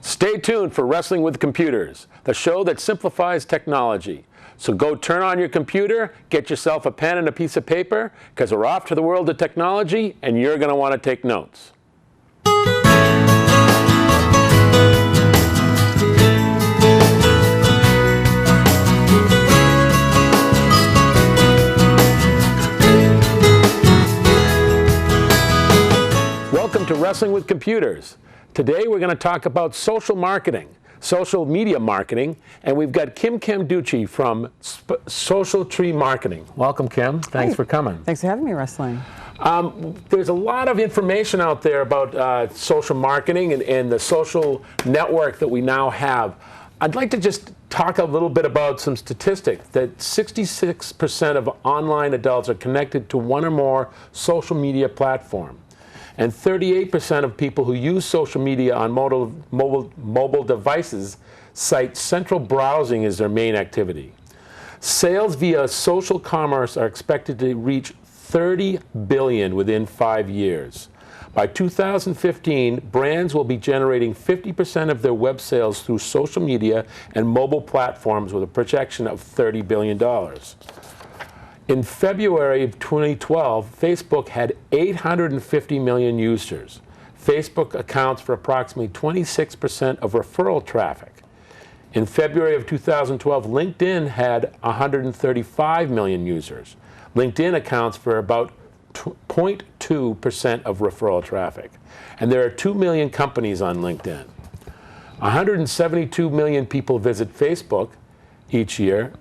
Stay tuned for Wrestling with Computers, the show that simplifies technology. So go turn on your computer, get yourself a pen and a piece of paper, because we're off to the world of technology, and you're going to want to take notes. Welcome to Wrestling with Computers. Today we're going to talk about social marketing, social media marketing, and we've got Kim Camducci from Social Tree Marketing. Welcome, Kim. Thanks for coming. Thanks for having me, Wrestling. There's a lot of information out there about social marketing and the social network that we now have. I'd like to just talk a little bit about some statistics that 66% of online adults are connected to one or more social media platform. And 38% of people who use social media on mobile devices cite central browsing as their main activity. Sales via social commerce are expected to reach $30 billion within 5 years. By 2015, brands will be generating 50% of their web sales through social media and mobile platforms with a projection of $30 billion. In February of 2012, Facebook had 850 million users. Facebook accounts for approximately 26% of referral traffic. In February of 2012, LinkedIn had 135 million users. LinkedIn accounts for about 0.2% of referral traffic. And there are 2 million companies on LinkedIn. 172 million people visit Facebook each year.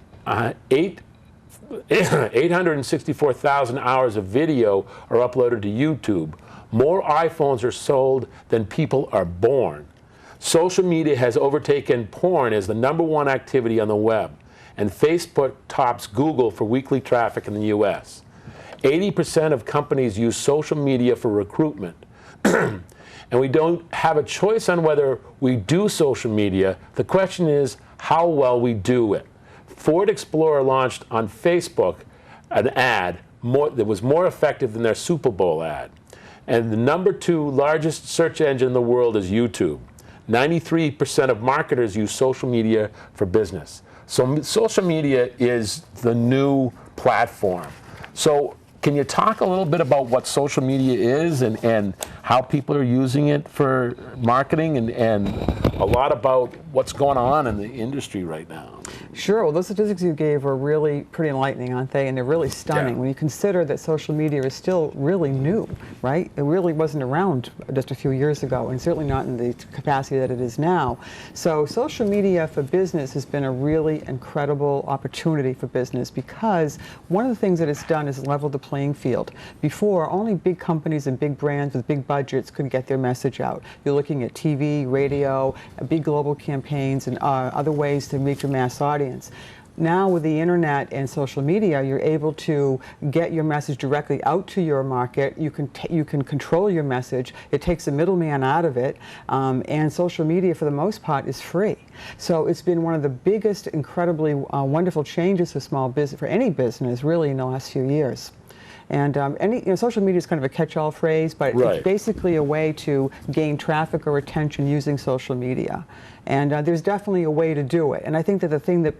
864,000 hours of video are uploaded to YouTube. More iPhones are sold than people are born. Social media has overtaken porn as the #1 activity on the web, and Facebook tops Google for weekly traffic in the US. 80% of companies use social media for recruitment. And we don't have a choice on whether we do social media. The question is how well we do it. Ford Explorer launched on Facebook an ad that was more effective than their Super Bowl ad. And the #2 largest search engine in the world is YouTube. 93% of marketers use social media for business. So social media is the new platform. So can you talk a little bit about what social media is and how people are using it for marketing and a lot about what's going on in the industry right now? Sure. Well, those statistics you gave are really pretty enlightening, aren't they? And they're really stunning when you consider that social media is still really new, right? It really wasn't around just a few years ago, and certainly not in the capacity that it is now. So social media for business has been a really incredible opportunity for business because one of the things that it's done is level the playing field. Before, only big companies and big brands with big budgets could get their message out. You're looking at TV, radio, big global campaigns, and other ways to reach a mass audience. Now with the internet and social media, you're able to get your message directly out to your market. You can control your message. It takes the middleman out of it, and social media for the most part is free. So it's been one of the biggest, incredibly wonderful changes for small business, for any business, really, in the last few years. And social media is kind of a catch-all phrase, but it's basically a way to gain traffic or attention using social media. And there's definitely a way to do it. And I think that the thing that,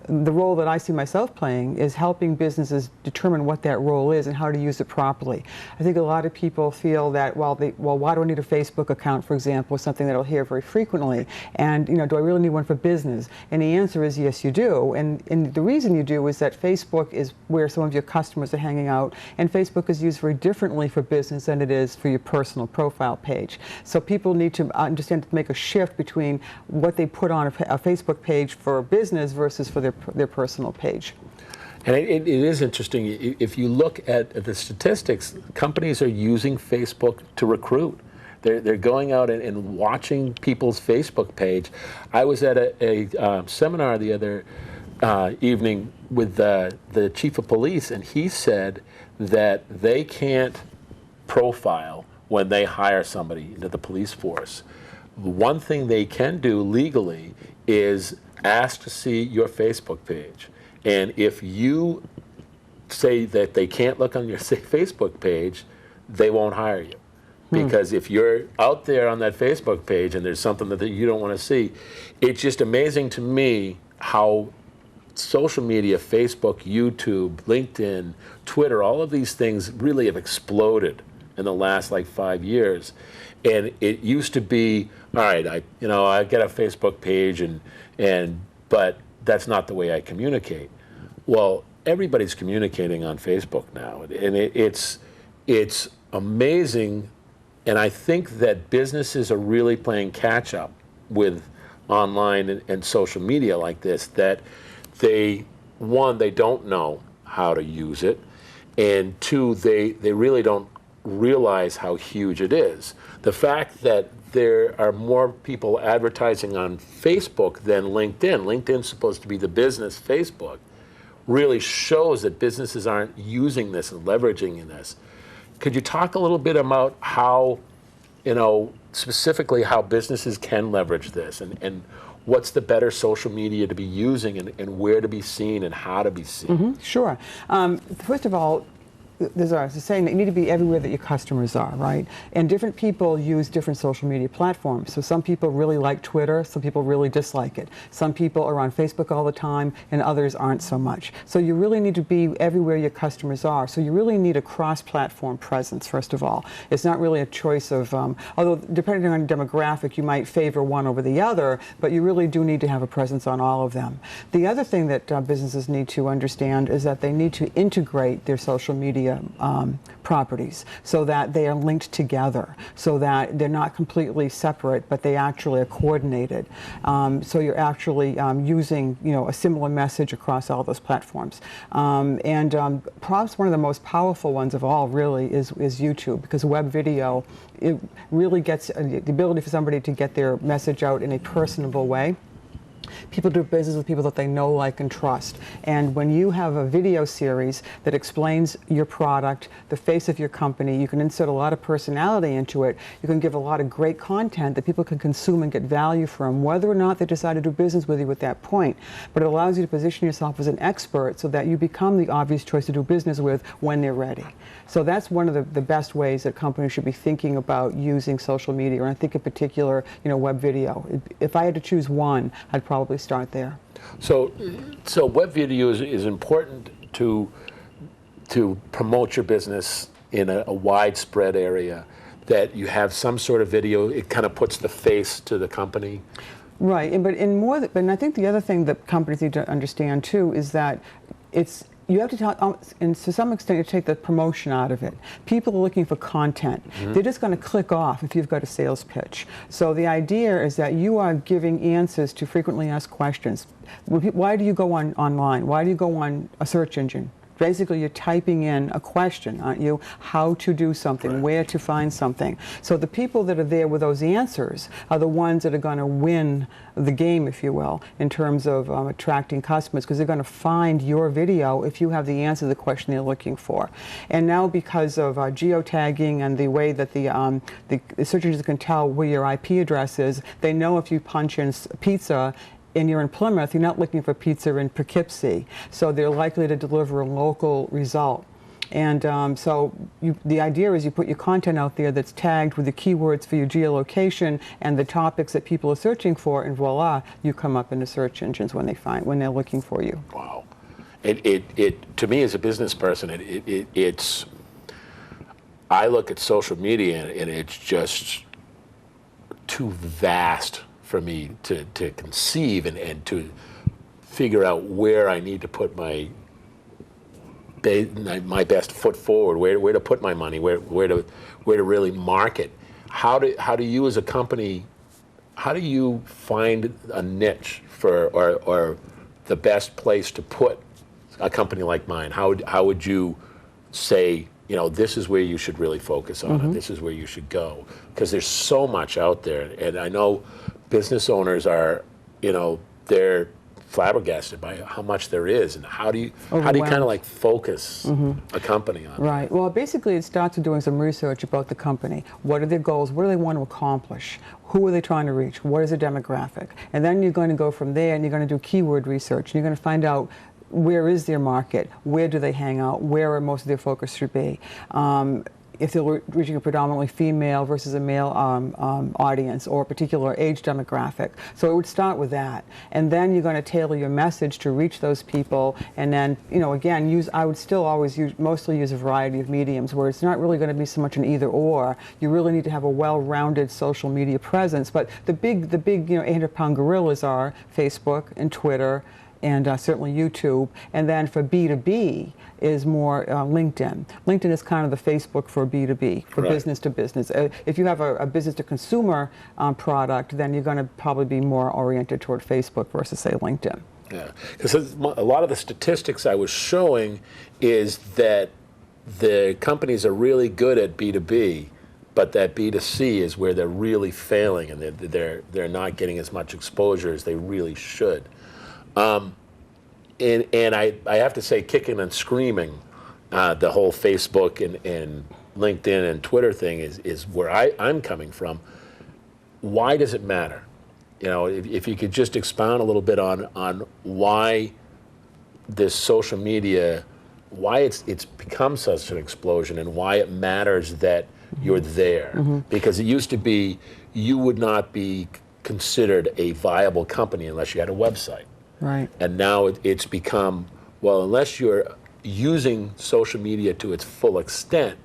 the role that I see myself playing is helping businesses determine what that role is and how to use it properly. I think a lot of people feel that, well, why do I need a Facebook account, for example, is something that I'll hear very frequently. And, do I really need one for business? And the answer is yes, you do. And the reason you do is that Facebook is where some of your customers are hanging out, and Facebook is used very differently for business than it is for your personal profile page. So people need to understand to make a shift between what they put on a Facebook page for business versus for their personal page. And it is interesting. If you look at the statistics, companies are using Facebook to recruit. They're going out and watching people's Facebook page. I was at a seminar the other evening with the chief of police, and he said that they can't profile when they hire somebody into the police force. One thing they can do legally is ask to see your Facebook page. And if you say that they can't look on your Facebook page, they won't hire you. because if you're out there on that Facebook page and there's something that you don't want to see, it's just amazing to me how social media, Facebook, YouTube, LinkedIn, Twitter, all of these things really have exploded in the last like 5 years. And it used to be, all right, I get a Facebook page but that's not the way I communicate. Well, everybody's communicating on Facebook now, and it's amazing. And I think that businesses are really playing catch up with online and social media like this, that they don't know how to use it, and two, they really don't realize how huge it is. The fact that there are more people advertising on Facebook than LinkedIn. LinkedIn's supposed to be the business Facebook. Really shows that businesses aren't using this and leveraging this. Could you talk a little bit about how, specifically how businesses can leverage this, and what's the better social media to be using, and where to be seen and how to be seen? Sure. First of all, there's a saying that you need to be everywhere that your customers are, right? And different people use different social media platforms. So some people really like Twitter, some people really dislike it. Some people are on Facebook all the time, and others aren't so much. So you really need to be everywhere your customers are. So you really need a cross-platform presence, first of all. It's not really a choice of, although depending on demographic, you might favor one over the other, but you really do need to have a presence on all of them. The other thing that businesses need to understand is that they need to integrate their social media properties so that they are linked together, so that they're not completely separate, but they actually are coordinated. So you're actually using, a similar message across all those platforms. Perhaps one of the most powerful ones of all really is YouTube, because web video, it really gets the ability for somebody to get their message out in a personable way. People do business with people that they know, like, and trust. And when you have a video series that explains your product, the face of your company, you can insert a lot of personality into it. You can give a lot of great content that people can consume and get value from, whether or not they decide to do business with you at that point. But it allows you to position yourself as an expert so that you become the obvious choice to do business with when they're ready. So that's one of the best ways that companies should be thinking about using social media, and I think in particular, web video. If I had to choose one, I'd probably start there. So web video is important to promote your business in a widespread area, that you have some sort of video. It kind of puts the face to the company. Right, but I think the other thing that companies need to understand too is that you have to talk, and to some extent, you take the promotion out of it. People are looking for content. They're just going to click off if you've got a sales pitch. So the idea is that you are giving answers to frequently asked questions. Why do you go online? Why do you go on a search engine? Basically, you're typing in a question, aren't you? How to do something, where to find something. So the people that are there with those answers are the ones that are going to win the game, if you will, in terms of attracting customers, because they're going to find your video if you have the answer to the question they're looking for. And now, because of geotagging and the way that the search engines can tell where your IP address is, they know if you punch in pizza and you're in Plymouth, you're not looking for pizza in Poughkeepsie, so they're likely to deliver a local result. And the idea is you put your content out there that's tagged with the keywords for your geolocation and the topics that people are searching for, and voila, you come up in the search engines when they're looking for you. Wow. It to me as a business person, I look at social media and it's just too vast for me to conceive and to figure out where I need to put my best foot forward, where to put my money, where to really market. How do you as a company, how do you find a niche for or the best place to put a company like mine? How would you say, this is where you should really focus on it, this is where you should go? Because there's so much out there, and I know business owners are, they're flabbergasted by how much there is, and how do you kind of like focus a company on Right. Well, basically, it starts with doing some research about the company. What are their goals? What do they want to accomplish? Who are they trying to reach? What is their demographic? And then you're going to go from there, and you're going to do keyword research, and you're going to find out where is their market, where do they hang out, where are most of their focus should be. if they're reaching a predominantly female versus a male audience or a particular age demographic. So it would start with that. And then you're going to tailor your message to reach those people. And then, again, I would still always mostly use a variety of mediums where it's not really going to be so much an either or. You really need to have a well-rounded social media presence. But the big 800-pound gorillas are Facebook and Twitter, and certainly YouTube. And then for B2B is more LinkedIn. LinkedIn is kind of the Facebook for B2B, for business to business. If you have a business to consumer product, then you're going to probably be more oriented toward Facebook versus, say, LinkedIn. Yeah, because a lot of the statistics I was showing is that the companies are really good at B2B, but that B2C is where they're really failing, and they're not getting as much exposure as they really should. And I have to say, kicking and screaming, the whole Facebook and LinkedIn and Twitter thing is where I'm coming from. Why does it matter? If you could just expound a little bit on why this social media, why it's become such an explosion, and why it matters that you're there. Mm-hmm. Because it used to be you would not be considered a viable company unless you had a website. Right. And now it's become, well, unless you're using social media to its full extent,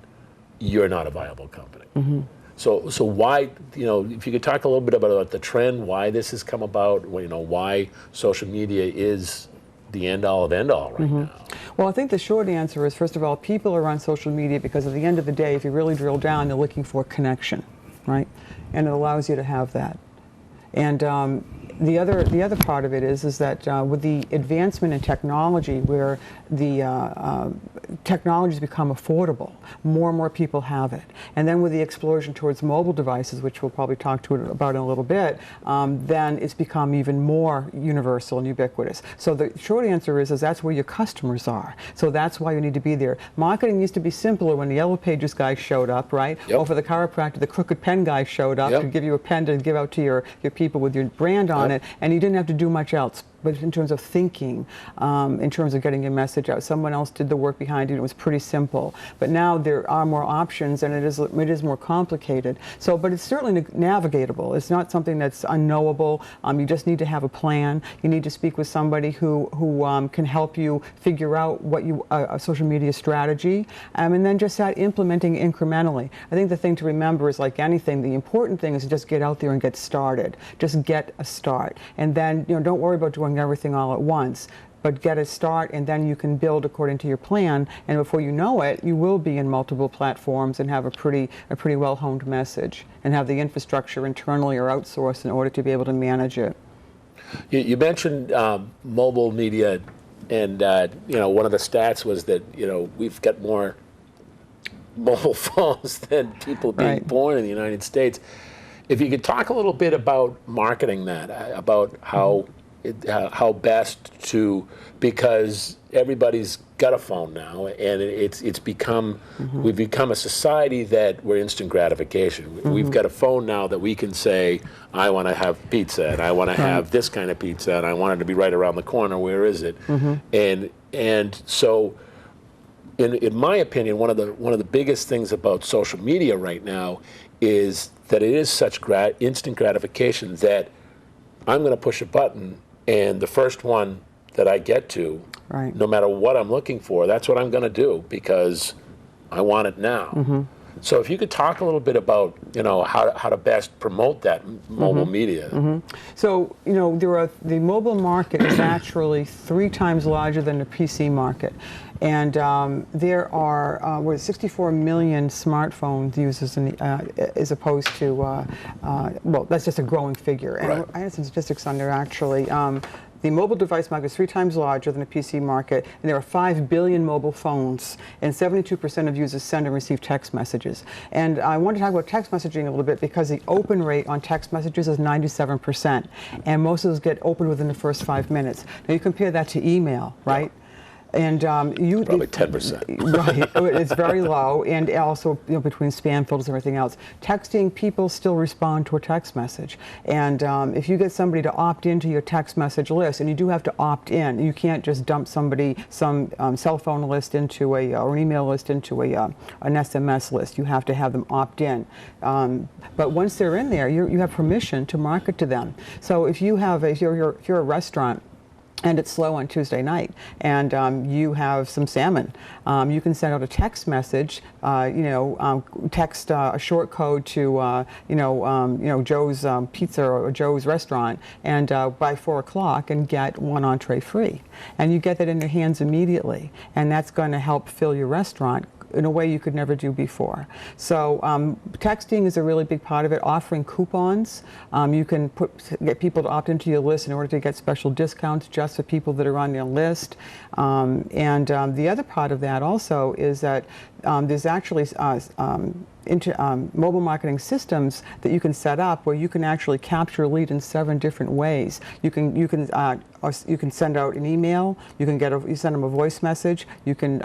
you're not a viable company. Mm-hmm. So why, if you could talk a little bit about the trend, why this has come about, why social media is the end-all of end-all right now? Well, I think the short answer is, first of all, people are on social media because at the end of the day, if you really drill down, they're looking for connection, right? And it allows you to have that. And the other part of it is that with the advancement in technology, where the technologies become affordable, more and more people have it. And then with the explosion towards mobile devices, which we'll probably talk about in a little bit, then it's become even more universal and ubiquitous. So the short answer is that's where your customers are. So that's why you need to be there. Marketing used to be simpler when the Yellow Pages guy showed up, right? Yep. Or for the chiropractor, the Crooked Pen guy showed up to give you a pen to give out to your people with your brand on it, and you didn't have to do much else. But in terms of thinking, in terms of getting your message out, someone else did the work behind it. It was pretty simple. But now there are more options, and it is more complicated. So, but it's certainly navigatable. It's not something that's unknowable. You just need to have a plan. You need to speak with somebody who can help you figure out what a social media strategy, and then just start implementing incrementally. I think the thing to remember is, like anything, the important thing is to just get out there and get started. Just get a start, and then don't worry about doing everything all at once, but get a start, and then you can build according to your plan, and before you know it, you will be in multiple platforms and have a pretty well-honed message, and have the infrastructure internally or outsourced in order to be able to manage it. You mentioned mobile media, and one of the stats was that we've got more mobile phones than people being born in the United States. If you could talk a little bit about marketing that, about how best to, because everybody's got a phone now, and it's become, we've become a society that we're instant gratification. We've got a phone now that we can say, I want to have pizza, and I want to have this kind of pizza, and I want it to be right around the corner. Where is it? And so, in my opinion, one of the biggest things about social media right now is that it is such instant gratification that I'm going to push a button, and the first one that I get to, no matter what I'm looking for, that's what I'm going to do because I want it now. So if you could talk a little bit about how to best promote that mobile media. So the mobile market is actually 3 times larger than the PC market. And there are 64 million smartphone users as opposed to, well, that's just a growing figure. And I had some statistics on there actually. The mobile device market is 3 times larger than the PC market, and there are 5 billion mobile phones, and 72% of users send and receive text messages. And I want to talk about text messaging a little bit because the open rate on text messages is 97%, and most of those get opened within the first 5 minutes. Now you compare that to email, right? And you Probably 10%. Right, it's very low, and also between spam filters and everything else. Texting, people still respond to a text message, and if you get somebody to opt into your text message list, and you do have to opt in, you can't just dump somebody some cell phone list into or an email list into an SMS list. You have to have them opt in. But once they're in there, you have permission to market to them. So if you have if you're a restaurant and it's slow on Tuesday night, and you have some salmon, you can send out a text message, text a short code to, Joe's Pizza or Joe's Restaurant, and by 4 o'clock, and get one entree free. And you get that in your hands immediately, and that's going to help fill your restaurant in a way you could never do before. So texting is a really big part of it. Offering coupons, you can get people to opt into your list in order to get special discounts just for people that are on your list. The other part of that also is that there's actually mobile marketing systems that you can set up where you can actually capture a lead in 7 different ways. You can send out an email. You send them a voice message. You can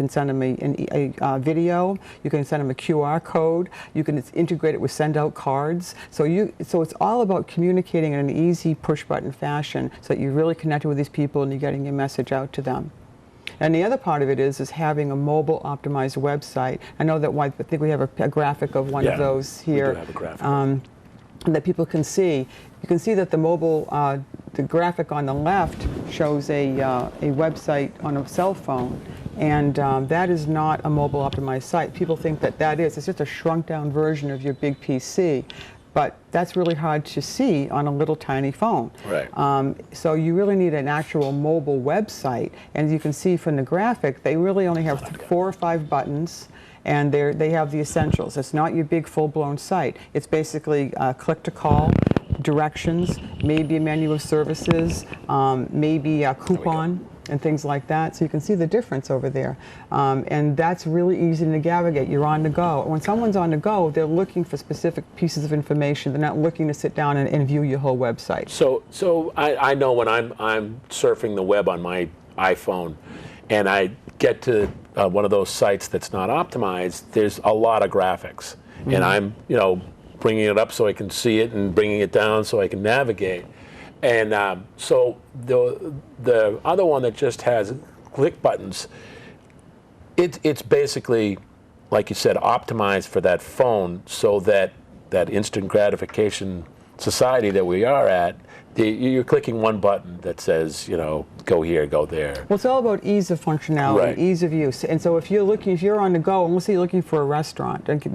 send them a video. You can send them a QR code. You can integrate it with send out cards. So it's all about communicating in an easy push button fashion so that you're really connected with these people and you're getting your message out to them. And the other part of it is having a mobile optimized website. I know that I think we have a graphic of one of those here. We do have a graphic. That people can see. You can see that the mobile, the graphic on the left shows a website on a cell phone, and that is not a mobile optimized site. People think that is. It's just a shrunk down version of your big PC. But that's really hard to see on a little tiny phone. Right. So you really need an actual mobile website. And as you can see from the graphic, they really only have 4 or 5 buttons, and they have the essentials. It's not your big full-blown site. It's basically click to call, directions, maybe a menu of services, maybe a coupon, and things like that. So you can see the difference over there. And that's really easy to navigate. You're on the go. When someone's on the go, they're looking for specific pieces of information. They're not looking to sit down and view your whole website. So I know when I'm surfing the web on my iPhone and I get to one of those sites that's not optimized, there's a lot of graphics. Mm-hmm. And I'm bringing it up so I can see it and bringing it down so I can navigate. And so the other one that just has click buttons, it's basically, like you said, optimized for that phone so that instant gratification society that we are at, you're clicking one button that says, go here, go there. Well, it's all about ease of functionality, right. Ease of use. And so if you're on the go, and let's say you're looking for a restaurant, and use